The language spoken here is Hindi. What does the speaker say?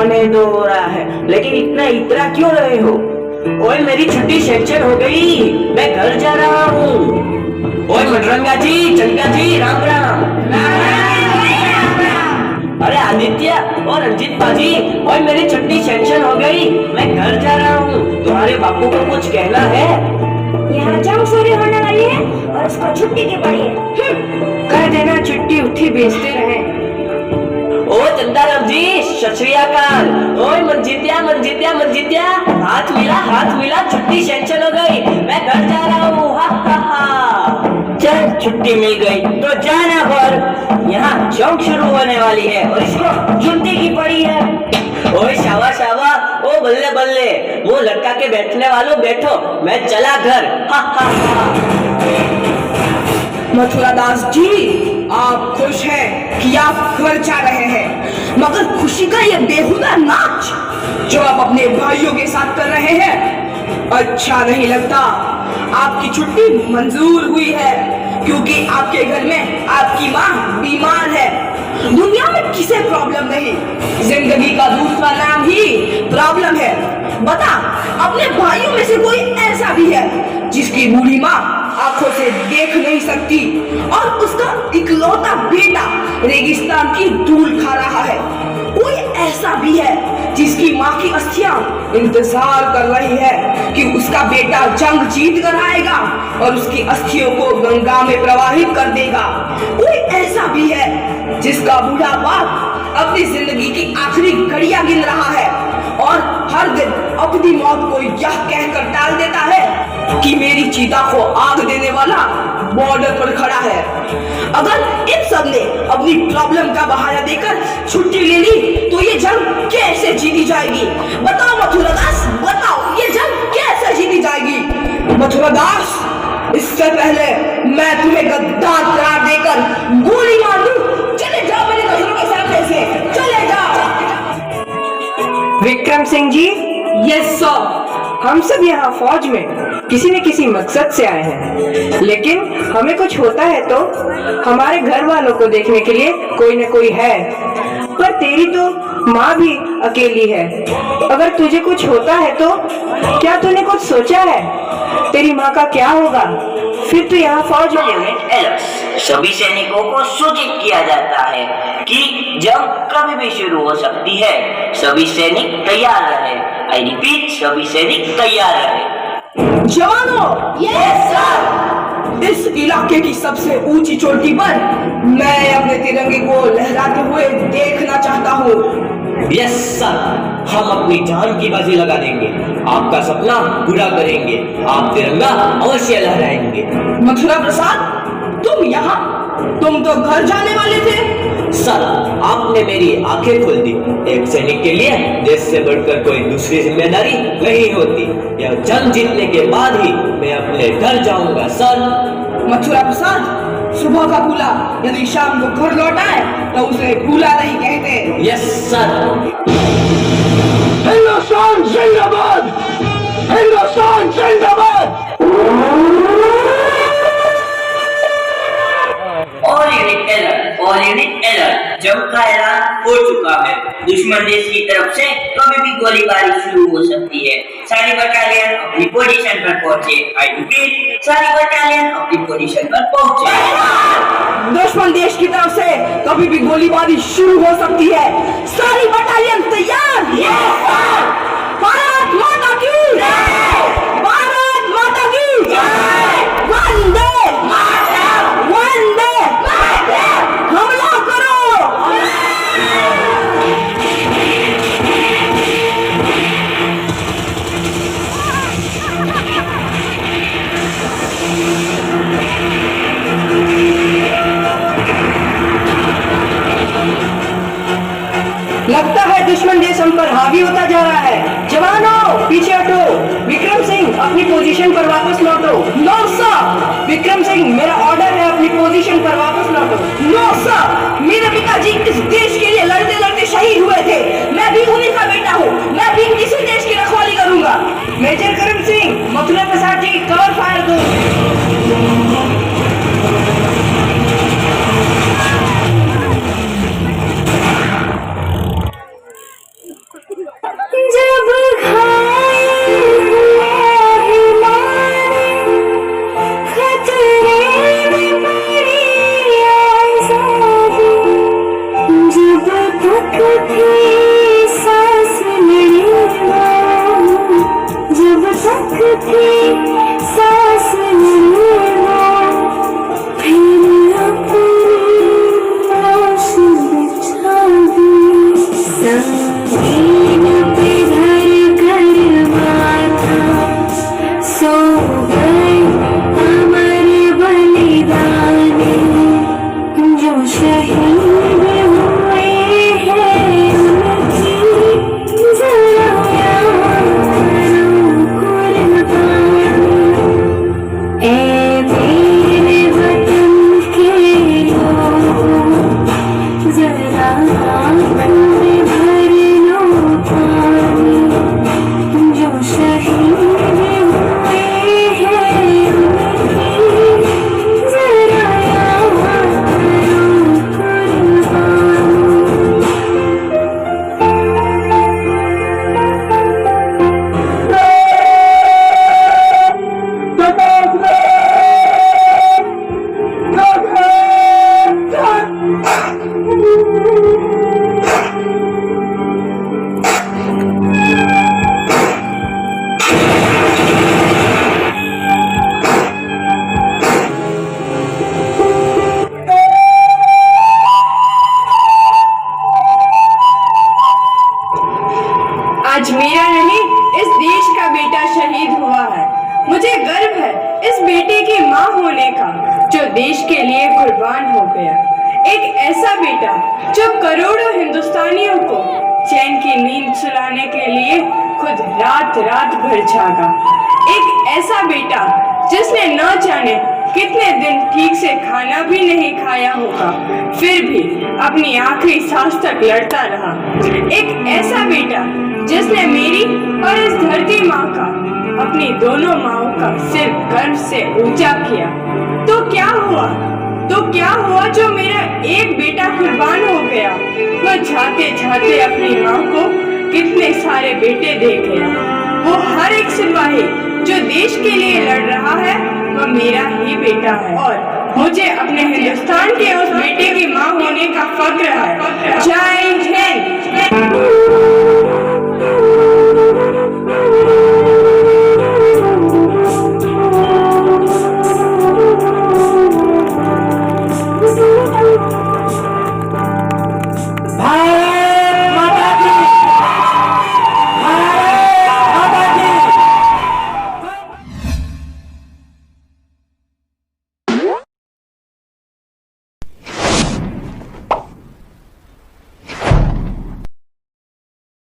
में तो हो रहा है, लेकिन इतना इतरा क्यों रहे हो? ओए मेरी छुट्टी सेंक्शन हो गई, मैं घर जा रहा हूँ। ओए मटरंगा जी, चंगा जी, राम राम। अरे आदित्य और रंजीत बाजी, ओए मेरी छुट्टी सेंक्शन हो गई, मैं घर जा रहा हूँ। तुम्हारे बापू को कुछ कहना है? यहाँ जंग शुरू होने वाली है और उसको छुट्टी की पड़ी है। कह देना छुट्टी उठी बेचते रहे। ओ चंदाराम जी, सत श्री अकाल। ओए मनजीतिया मनजीतिया मनजीतिया, हाथ मिला, छुट्टी सेंक्शन हो गई, मैं घर जा रहा हूँ। हा हा हा। चल छुट्टी मिल गई तो जाना पर यहाँ जंग शुरू होने वाली है और इसको छुट्टी की पड़ी है। ओए शावा शावा, ओ बल्ले बल्ले, वो लटका के बैठने वालों बैठो, मैं चला घर। हा हा हा। मथुरा दास जी, आप खुश हैं कि आप घर जा रहे हैं, मगर खुशी का ये बेहुदा नाच जो आप अपने भाइयों के साथ कर रहे हैं अच्छा नहीं लगता। आपकी छुट्टी मंजूर हुई है क्योंकि आपके घर में आपकी माँ बीमार है। दुनिया में किसे प्रॉब्लम नहीं, जिंदगी का दूसरा नाम ही प्रॉब्लम है। बता, अपने भाइयों में से कोई ऐसा भी है जिसकी बूढ़ी माँ आंखों से देख नहीं सकती और उसका इकलौता बेटा रेगिस्तान की धूल खा रहा है? कोई ऐसा भी है जिसकी माँ की अस्थियां इंतजार कर रही है कि उसका बेटा जंग जीत कर आएगा और उसकी अस्थियों को गंगा में प्रवाहित कर देगा? कोई ऐसा भी है जिसका बूढ़ा बाप अपनी जिंदगी की आखिरी घड़ियां गिन रहा है और हर दिन अपनी मौत को यह कहकर टाल देता है कि मेरी चीता को आग देने वाला बॉर्डर पर खड़ा है? अगर इन सब ने अपनी प्रॉब्लम का बहाना देकर छुट्टी ले ली तो ये जंग कैसे जीती जाएगी? बताओ मथुरा दास, बताओ ये जंग कैसे जीती जाएगी? मथुरा दास, इससे पहले मैं तुम्हें गद्दार करार देकर गोली मार दूं, चले जाओ मेरे नजरों के सामने से, चले जाओ। Vikram Singh ji, yes sir. हम सब यहाँ फौज में किसी न किसी मकसद से आए हैं, लेकिन हमें कुछ होता है तो हमारे घर वालों को देखने के लिए कोई न कोई है। पर तेरी तो माँ भी अकेली है, अगर तुझे कुछ होता है तो क्या तूने कुछ सोचा है? तेरी माँ का क्या होगा? फिर तो यहाँ फौज में सभी सैनिकों को सूचित किया जाता है कि जंग कभी भी शुरू हो सकती है। सभी सैनिक तैयार रहे। आई रिपीट, सभी सैनिक तैयार रहे। जवानों, यस सर। इस इलाके की सबसे ऊंची चोटी पर मैं अपने तिरंगे को लहराते हुए देखना चाहता हूँ। यस सर, हम अपनी जान की बाजी लगा देंगे, आपका सपना पूरा करेंगे, आप तिरंगा अवश्य लहराएंगे। मथुरा प्रसाद, तुम यहाँ? तुम तो घर जाने वाले थे। सर, आपने मेरी आंखें खोल दी। एक सैनिक के लिए देश से बढ़कर कोई दूसरी जिम्मेदारी नहीं होती। यह जंग जीतने के बाद ही मैं अपने घर जाऊंगा सर। मथुरा प्रसाद, सुबह का भूला यदि शाम को घर लौट आए तो उसे भूला नहीं कहते। Yes sir. हिंदुस्तान जिंदाबाद, हिंदुस्तान जिंदाबाद। ऑल यूनिट अलर्ट, जंग का ऐलान हो चुका है। दुश्मन देश की तरफ से कभी भी गोलीबारी शुरू हो सकती है। सारी बटालियन अपनी पोजीशन पर पहुंचे। आई रिपीट, सारी बटालियन अपनी पोजीशन पर पहुंचे। दुश्मन देश की तरफ से कभी भी गोलीबारी शुरू हो सकती है। सारी बटालियन तैयार। भारत माता की जय, भारत माता की जय, वंदे मातरम, वंदे मातरम, हमला करो। लगता है दुश्मन देश हम पर हावी होता जा रहा है। जवानों, पीछे हटो। विक्रम सिंह, अपनी पोजीशन पर वापस लौटो। No sir. विक्रम सिंह, मेरा ऑर्डर है, अपनी पोजीशन पर वापस लौटो। नो सर, मेरे पिताजी इस देश के लिए लड़ते लड़ते शहीद हुए थे। मैं भी उन्हीं का बेटा हूँ। मैं भी इसी देश की रखवाली करूंगा। मेजर करम सिंह, मथुरा प्रसाद जी की कवर फायर दो। मुझे गर्व है इस बेटे की माँ होने का जो देश के लिए कुर्बान हो गया। एक ऐसा बेटा जो करोड़ों हिंदुस्तानियों को चैन की नींद सुलाने के लिए खुद रात रात भर जागा। एक ऐसा बेटा जिसने न जाने कितने दिन ठीक से खाना भी नहीं खाया होगा, फिर भी अपनी आखिरी सांस तक लड़ता रहा। एक ऐसा बेटा जिसने मेरी और इस धरती माँ का, अपनी दोनों माँओं का सिर गर्व से ऊंचा किया। तो क्या हुआ जो मेरा एक बेटा कुर्बान हो गया। वह जाते जाते अपनी माँ को कितने सारे बेटे दे गया। वो हर एक सिपाही जो देश के लिए लड़ रहा है वह मेरा ही बेटा है और मुझे अपने हिंदुस्तान के उस बेटे की माँ होने का फक्र है। जय हिंद।